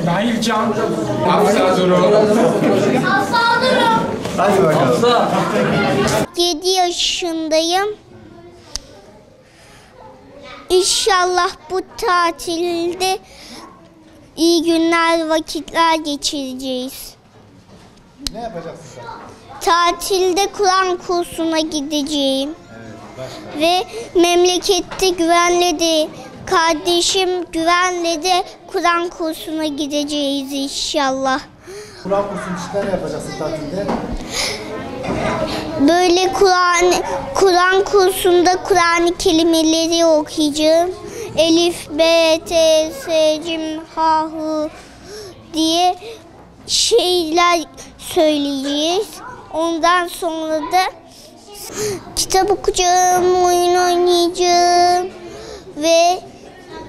Nailcan. Hafsa Duru. Hadi bakalım. 7 yaşındayım. İnşallah bu tatilde iyi günler, vakitler geçireceğiz. Ne yapacaksın sen? Tatilde Kur'an kursuna gideceğim. Ve memlekette güvenle de, kardeşim güvenle de Kur'an kursuna gideceğiz inşallah. Kur'an kursunun dışında ne yapacaksın tatilde? Böyle Kur'an kursunda Kur'an kelimeleri okuyacağım. Elif, B, T, S, Cim, Ha, Hu diye şeyler söyleyeceğiz. Ondan sonra da kitap okuyacağım, oyun oynayacağım ve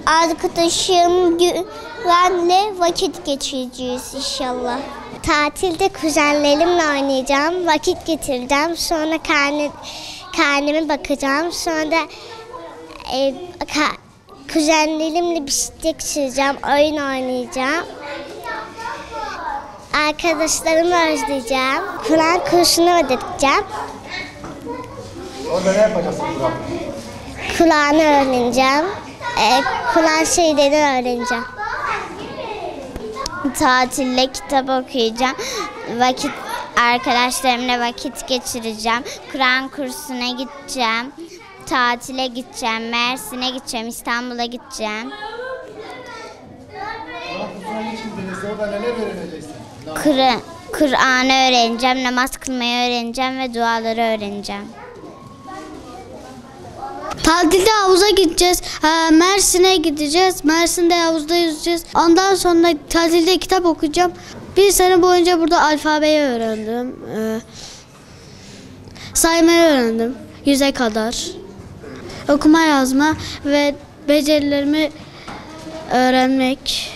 arkadaşım güvenle vakit geçireceğiz inşallah. Tatilde kuzenlerimle oynayacağım, vakit getireceğim. Sonra karneme bakacağım. Sonra kuzenlerimle bisiklet süreceğim, oyun oynayacağım. Arkadaşlarımı özleyeceğim. Kur'an kursuna ödeteceğim. Orada ne yapacaksın Kur'an? Kur'an'ı öğreneceğim. Kur'an şeylerini öğreneceğim. Tatilde kitap okuyacağım. Arkadaşlarımla vakit geçireceğim. Kur'an kursuna gideceğim. Tatile gideceğim. Mersin'e gideceğim. İstanbul'a gideceğim. Kur'an kursuna geçince orada neler öğreneceksin? Kur'an'ı öğreneceğim. Namaz kılmayı öğreneceğim ve duaları öğreneceğim. Tatilde havuza gideceğiz. Mersin'e gideceğiz. Mersin'de havuzda yüzeceğiz. Ondan sonra tatilde kitap okuyacağım. Bir sene boyunca burada alfabeyi öğrendim. Saymayı öğrendim. 100'e kadar. Okuma yazma ve becerilerimi öğrenmek.